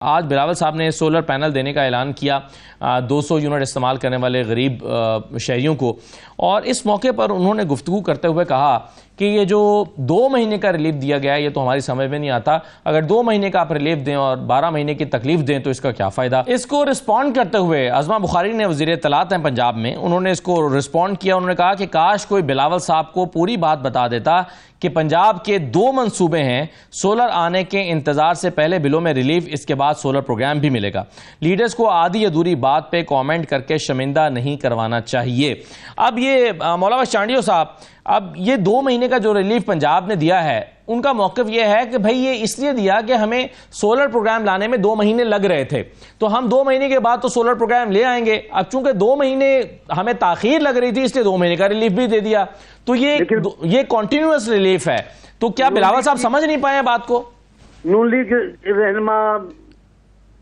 آج بلاول صاحب نے سولر پینل دینے کا اعلان کیا 200 یونٹ استعمال کرنے والے غریب شہریوں کو، اور اس موقع پر انہوں نے گفتگو کرتے ہوئے کہا کہ یہ جو 2 مہینے کا ریلیف دیا گیا ہے یہ تو ہماری سمجھ میں نہیں آتا، اگر 2 مہینے کا آپ ریلیف دیں اور 12 مہینے کی تکلیف دیں تو اس کا کیا فائدہ۔ اس کو رسپونڈ کرتے ہوئے عظمہ بخاری نے، وزیر اطلاعات ہیں پنجاب میں، انہوں نے اس کو رسپونڈ کیا۔ انہوں نے کہا کہ کاش کوئی بلاول صاحب کو پوری بات بتا دیتا کہ پنجاب کے 2 منصوبے ہیں، سولر آنے کے انتظار سے پہلے بلوں میں ریلیف، اس کے بعد سولر پروگرام بھی ملے گا۔ لیڈرز کو آدھی ادھوری بات پہ کامنٹ کر کے شرمندہ نہیں کروانا چاہیے۔ اب یہ مولا بخش چانڈیو صاحب، اب یہ 2 مہینے کا جو ریلیف پنجاب نے دیا ہے، ان کا موقف یہ ہے کہ بھئی یہ اس لیے دیا کہ ہمیں سولر پروگرام لانے میں 2 مہینے لگ رہے تھے، تو ہم 2 مہینے کے بعد تو سولر پروگرام لے آئیں گے۔ اب چونکہ 2 مہینے ہمیں تاخیر لگ رہی تھی اس لیے 2 مہینے کا ریلیف بھی دے دیا، تو یہ کنٹینیوس ریلیف ہے۔ تو کیا بلاول صاحب سمجھ نہیں پائے بات کو؟ نون لیگ رہنما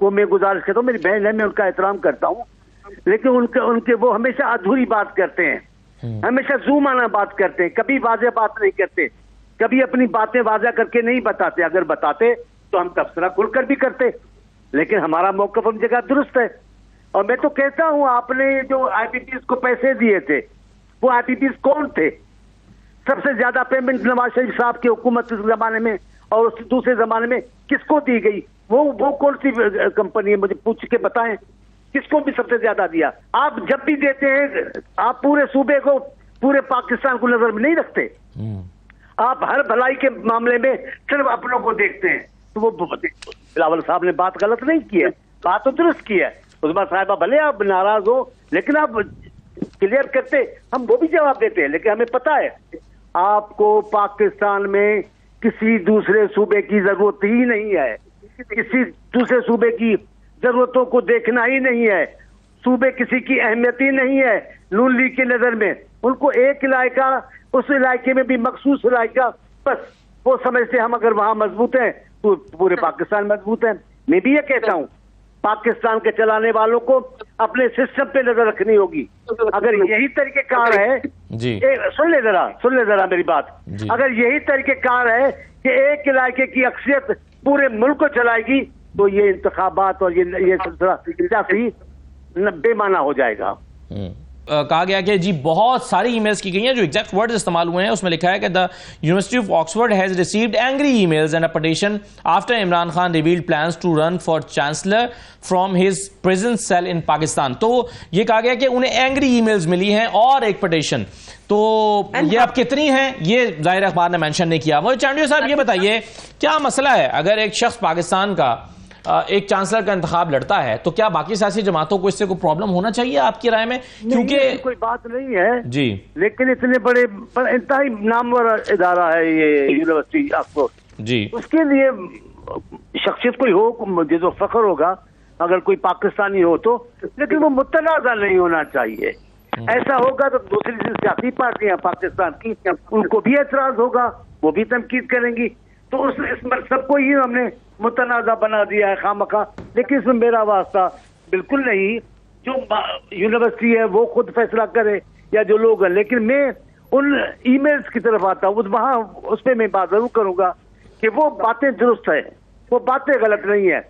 کو میں گزارش کرتا ہوں، میری بہن ہے، میں ان کا احترام کرتا ہوں، لیکن ان کے وہ ہمیشہ ادھوری بات کرتے ہیں، ہمیشہ زوم آنا بات کرتے ہیں، کبھی واضح بات نہیں کرتے، کبھی اپنی باتیں واضح کر کے نہیں بتاتے۔ اگر بتاتے تو ہم تبصرہ کھل کر بھی کرتے، لیکن ہمارا موقف ہم جگہ درست ہے۔ اور میں تو کہتا ہوں، آپ نے جو آئی پی پیز کو پیسے دیے تھے، وہ آئی پی پیز کون تھے؟ سب سے زیادہ پیمنٹ نواز شریف صاحب کی حکومت اس زمانے میں اور اس دوسرے زمانے میں کس کو دی گئی؟ وہ کون سی کمپنی ہے؟ مجھے پوچھ کے بتائیں، کس کو بھی سب سے زیادہ دیا؟ آپ جب بھی دیتے ہیں آپ پورے صوبے کو، پورے پاکستان کو نظر میں نہیں رکھتے، آپ ہر بھلائی کے معاملے میں صرف اپنوں کو دیکھتے ہیں۔ تو وہ بلاول صاحب نے بات غلط نہیں کی ہے، بات تو درست کی ہے۔ عظمہ صاحبہ بھلے آپ ناراض ہو، لیکن آپ کلیئر کرتے، ہم وہ بھی جواب دیتے ہیں، لیکن ہمیں پتہ ہے آپ کو پاکستان میں کسی دوسرے صوبے کی ضرورت ہی نہیں ہے، کسی دوسرے صوبے کی ضرورتوں کو دیکھنا ہی نہیں ہے، صوبے کسی کی اہمیت ہی نہیں ہے نون لیگ کی نظر میں۔ ان کو ایک علاقہ، اس علاقے میں بھی مخصوص علاقہ، بس وہ سمجھتے ہم اگر وہاں مضبوط ہیں تو پورے پاکستان مضبوط ہیں۔ میں بھی یہ کہتا ہوں، پاکستان کے چلانے والوں کو اپنے سسٹم پہ نظر رکھنی ہوگی۔ اگر یہی طریقہ کار ہے، سن لے ذرا میری بات، اگر یہی طریقہ کار ہے کہ ایک علاقے کی اکثریت پورے ملک کو چلائے گی تو یہ انتخابات اور یہ سلسلہ سیاسی بے معنی ہو جائے گا۔ کہا گیا کہ جی بہت ساری ای میلز کی گئی ہیں، جو ایگزیکٹ ورڈز استعمال ہوئے ہیں اس میں لکھا ہے کہ the University of Oxford has received angry emails and a petition after Imran Khan revealed plans to run for chancellor from his prison cell in Pakistan۔ تو یہ کہا گیا کہ انہیں اینگری ای میلز ملی ہیں اور ایک پٹیشن، تو یہ اب کتنی ہیں یہ ظاہر اخبار نے مینشن نہیں کیا۔ وہ چانڈیو صاحب یہ بتائیے کیا مسئلہ ہے اگر ایک شخص پاکستان کا ایک چانسلر کا انتخاب لڑتا ہے تو کیا باقی سیاسی جماعتوں کو اس سے کوئی پرابلم ہونا چاہیے آپ کی رائے میں؟ کیونکہ کوئی بات نہیں ہے جی، لیکن اتنے بڑے انتہائی نامور ادارہ ہے یہ یونیورسٹی آکسفورڈ جی، اس کے لیے شخصیت کوئی ہو مجھے تو فخر ہوگا اگر کوئی پاکستانی ہو تو، لیکن وہ متنازع نہیں ہونا چاہیے۔ ایسا ہوگا تو دوسری سیاسی پارٹیاں پاکستان کی، ان کو بھی اعتراض ہوگا، وہ بھی تنقید کریں گی، تو اس سب کو ہی ہم نے متنازع بنا دیا ہے خامخواہ۔ لیکن اس میں میرا واسطہ بالکل نہیں، جو یونیورسٹی ہے وہ خود فیصلہ کرے یا جو لوگ ہیں، لیکن میں ان ای میلز کی طرف آتا ہوں، وہاں اس پہ میں بات ضرور کروں گا کہ وہ باتیں درست ہیں، وہ باتیں غلط نہیں ہیں۔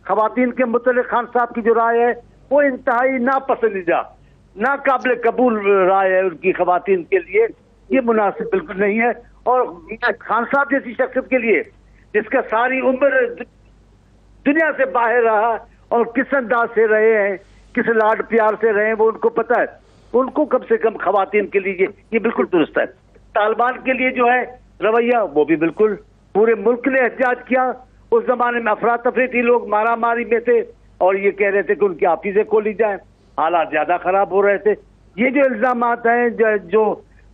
خواتین کے متعلق خان صاحب کی جو رائے ہے وہ انتہائی ناپسندیدہ، ناقابل قبول رائے ہے ان کی خواتین کے لیے، یہ مناسب بالکل نہیں ہے۔ اور خان صاحب جیسی شخصیت کے لیے جس کا ساری عمر دنیا سے باہر رہا اور کس انداز سے رہے ہیں، کس لاڈ پیار سے رہے ہیں، وہ ان کو پتہ ہے، ان کو کم سے کم خواتین کے لیے یہ بالکل درست ہے۔ طالبان کے لیے جو ہے رویہ وہ بھی بالکل، پورے ملک نے احتجاج کیا، اس زمانے میں افراتفری تھی، لوگ مارا ماری میں تھے اور یہ کہہ رہے تھے کہ ان کی آفیسیں کھولی جائیں، حالات زیادہ خراب ہو رہے تھے۔ یہ جو الزامات ہیں، جو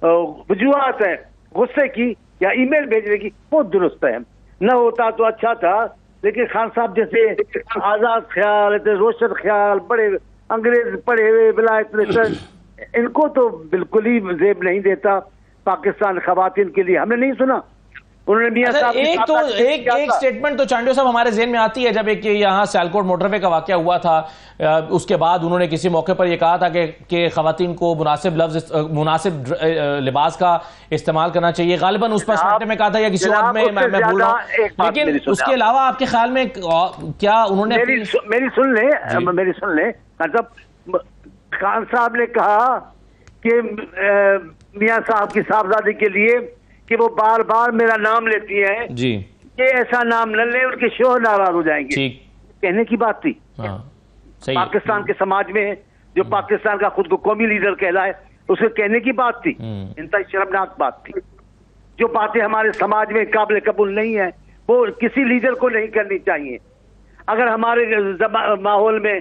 وجوہات ہیں غصے کی یا ای میل بھیجنے کی، وہ درست ہے، نہ ہوتا تو اچھا تھا، لیکن خان صاحب جیسے آزاد خیال، روشن خیال، بڑے انگریز پڑھے ہوئے ولایت ان کو تو بالکل ہی زیب نہیں دیتا پاکستان خواتین کے لیے۔ ہم نے نہیں سنا انہوں نے میاں صاحب ایک سٹیٹمنٹ تو چانڈیو صاحب ہمارے ذہن میں آتی ہے، جب ایک یہاں سیالکوٹ موٹر وے کا واقعہ ہوا تھا، اس کے بعد انہوں نے کسی موقع پر یہ کہا تھا کہ خواتین کو مناسب لباس کا استعمال کرنا چاہیے، غالباً اس پر سٹیٹمنٹ میں کہا تھا یا کسی اور میں بھول رہا ہوں، لیکن اس کے علاوہ آپ کے خیال میں کیا انہوں نے میری سن لیں مطلب خان صاحب نے کہا کہ میاں صاحب کی صاحبزادی کے لیے کہ وہ بار بار میرا نام لیتی ہیں جی کہ ایسا نام نہ لیں، ان کے شوہر ناراض ہو جائیں گے، کہنے کی بات تھی۔ پاکستان کے سماج میں جو پاکستان کا خود کو قومی لیڈر کہلائے، اسے کہنے کی بات تھی، انتہائی شرمناک بات تھی۔ جو باتیں ہمارے سماج میں قابل قبول نہیں ہیں وہ کسی لیڈر کو نہیں کرنی چاہیے۔ اگر ہمارے ماحول میں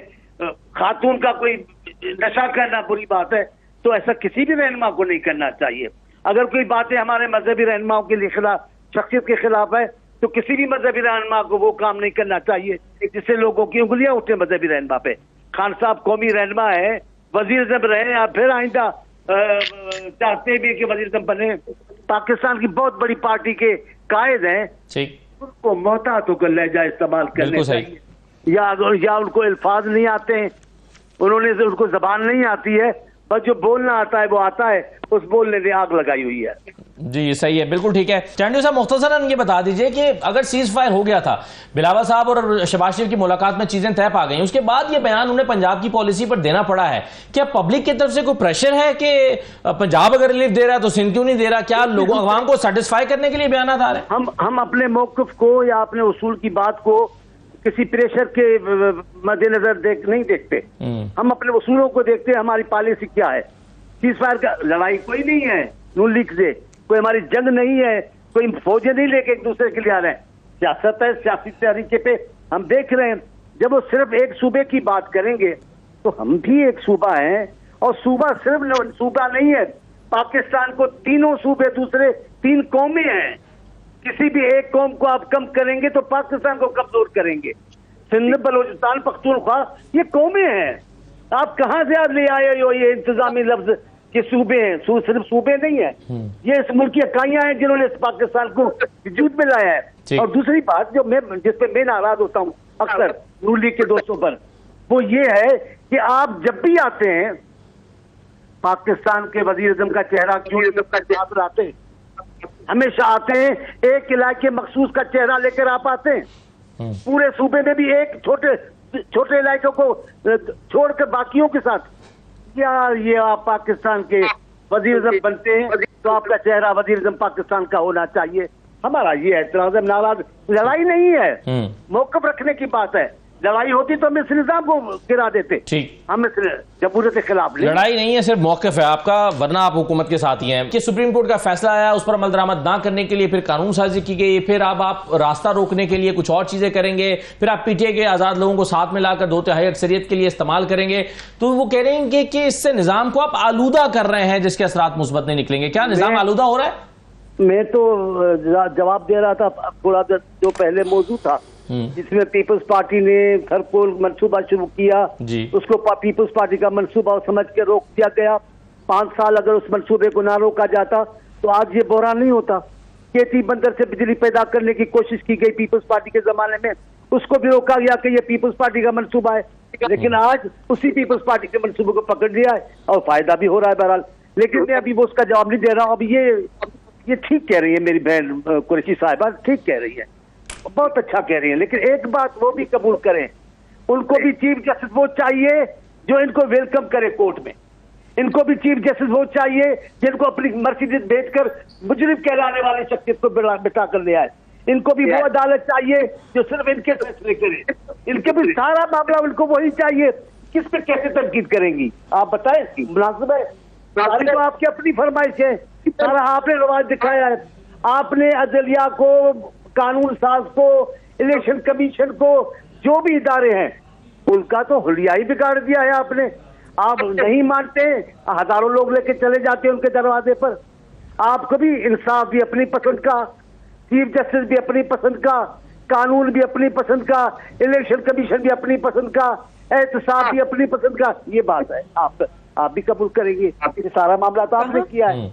خاتون کا کوئی نشہ کرنا بری بات ہے تو ایسا کسی بھی رہنما کو نہیں کرنا چاہیے۔ اگر کوئی باتیں ہمارے مذہبی رہنماؤں کے لیے خلاف، شخصیت کے خلاف ہے تو کسی بھی مذہبی رہنما کو وہ کام نہیں کرنا چاہیے جس سے لوگوں کی انگلیاں اٹھیں مذہبی رہنما پہ۔ خان صاحب قومی رہنما ہے، وزیر اعظم رہے، آپ پھر آئندہ چاہتے بھی کہ وزیر اعظم بنے، پاکستان کی بہت بڑی پارٹی کے قائد ہیں، ان کو محتاط ہو کر لہجہ استعمال کرنے چاہیے، یا ان کو الفاظ نہیں آتے ہیں، ان کو زبان نہیں آتی ہے، بس جو بولنا آتا ہے وہ آتا ہے، اس بولنے نے آگ لگائی ہوئی ہے۔ جی صحیح ہے، بالکل ٹھیک ہے۔ چانڈیو صاحب مختصراً یہ بتا دیجئے کہ اگر سیز فائر ہو گیا تھا، بلاول صاحب اور شہباز شریف کی ملاقات میں چیزیں طے پا گئیں، اس کے بعد یہ بیان انہیں پنجاب کی پالیسی پر دینا پڑا ہے، کیا پبلک کی طرف سے کوئی پریشر ہے کہ پنجاب اگر ریلیف دے رہا ہے تو سندھ کیوں نہیں دے رہا؟ کیا لوگوں عوام کو سیٹسفائی کرنے کے لیے بیانات آ رہے ہیں؟ ہم اپنے موقف کو یا اپنے اصول کی بات کو کسی پریشر کے مد نظر نہیں دیکھتے، ہم اپنے اصولوں کو دیکھتے ہیں، ہماری پالیسی کیا ہے۔ سیز فائر کا لڑائی کوئی نہیں ہے نون لیگ سے، کوئی ہماری جنگ نہیں ہے، کوئی فوجیں نہیں لے کے ایک دوسرے کے لیے آ رہے ہیں، سیاست ہے، سیاسی طریقے پہ ہم دیکھ رہے ہیں۔ جب وہ صرف ایک صوبے کی بات کریں گے تو ہم بھی ایک صوبہ ہیں، اور صوبہ صرف صوبہ نہیں ہے، پاکستان کو تینوں صوبے دوسرے 3 قومیں ہیں، کسی بھی ایک قوم کو آپ کم کریں گے تو پاکستان کو کمزور کریں گے۔ سندھ، بلوچستان، پختونخوا یہ قومیں ہیں، آپ کہاں سے لے آئے ہو یہ انتظامی لفظ کہ صوبے ہیں؟ صرف صوبے نہیں ہیں، یہ اس ملک کی اکائیاں ہیں جنہوں نے اس پاکستان کو وجود میں لایا ہے۔ اور دوسری بات جس پہ میں ناراض ہوتا ہوں اکثر نون لیگ کے دوستوں پر، وہ یہ ہے کہ آپ جب بھی آتے ہیں پاکستان کے وزیر اعظم کا چہرہ کیوں آتے ہیں، ہمیشہ آتے ہیں ایک علاقے مخصوص کا چہرہ لے کر آپ آتے ہیں، پورے صوبے میں بھی ایک چھوٹے علاقوں کو چھوڑ کر باقیوں کے ساتھ، کیا یہ آپ پاکستان کے وزیر اعظم بنتے ہیں تو آپ کا چہرہ وزیر اعظم پاکستان کا ہونا چاہیے۔ ہمارا یہ اعتراض ہے، ناراض لڑائی نہیں ہے، موقف رکھنے کی بات ہے۔ لڑائی ہوتی تو ہم اس نظام کو گرا دیتے، ہم اس جمہوریت کے خلاف لڑائی نہیں ہے، صرف موقف ہے آپ کا، ورنہ آپ حکومت کے ساتھ ہی ہیں کہ سپریم کورٹ کا فیصلہ آیا، اس پر عمل درآمد نہ کرنے کے لیے پھر قانون سازی کی گئی، پھر اب آپ راستہ روکنے کے لیے کچھ اور چیزیں کریں گے، پھر آپ پی ٹی آئی کے آزاد لوگوں کو ساتھ میں لا کر 2/3 اکثریت کے لیے استعمال کریں گے، تو وہ کہہ رہے ہیں کہ اس سے نظام کو آپ آلودہ کر رہے ہیں جس کے اثرات مثبت نہیں نکلیں گے۔ کیا نظام آلودہ ہو رہا ہے؟ میں تو جواب دے رہا تھا تھوڑا جو پہلے موضوع تھا جس میں پیپلز پارٹی نے سرکول منصوبہ شروع کیا، اس کو پیپلز پارٹی کا منصوبہ سمجھ کے روک دیا گیا۔ 5 سال اگر اس منصوبے کو نہ روکا جاتا تو آج یہ بحران نہیں ہوتا۔ کیتی بندر سے بجلی پیدا کرنے کی کوشش کی گئی پیپلز پارٹی کے زمانے میں، اس کو بھی روکا گیا کہ یہ پیپلز پارٹی کا منصوبہ ہے، لیکن آج اسی پیپلز پارٹی کے منصوبے کو پکڑ لیا ہے اور فائدہ بھی ہو رہا ہے بہرحال۔ لیکن میں ابھی وہ اس کا جواب نہیں دے رہا ہوں۔ اب یہ ٹھیک کہہ رہی ہے میری بہن قریشی صاحبہ، ٹھیک کہہ رہی ہے، بہت اچھا کہہ رہی ہیں، لیکن ایک بات وہ بھی قبول کریں، ان کو بھی چیف جسٹس وہ چاہیے جو ان کو ویلکم کرے کورٹ میں، ان کو بھی چیف جسٹس وہ چاہیے جن کو اپنی مرضی بھیج کر مجرم کہلانے والی شخصیت کو بٹا کر لے آئے، ان کو بھی وہ عدالت چاہیے جو صرف ان کے فیصلے کرے، ان کے بھی سارا معاملہ ان کو وہی چاہیے، کس پہ کیسے تنقید کریں گی آپ بتائیں؟ اس کی مناسب ہے؟ ساری تو آپ کی اپنی فرمائش ہے، سارا آپ نے رواج دکھایا ہے، آپ نے عدلیہ کو، قانون ساز کو، الیکشن کمیشن کو، جو بھی ادارے ہیں ان کا تو حلیہ ہی بگاڑ دیا ہے آپ نے۔ آپ نہیں مانتے، ہزاروں لوگ لے کے چلے جاتے ہیں ان کے دروازے پر۔ آپ کو بھی انصاف بھی اپنی پسند کا، چیف جسٹس بھی اپنی پسند کا، قانون بھی اپنی پسند کا، الیکشن کمیشن بھی اپنی پسند کا، احتساب بھی اپنی پسند کا، یہ بات ہے۔ آپ بھی قبول کریں گے، یہ سارا معاملہ تو آپ نے کیا ہے۔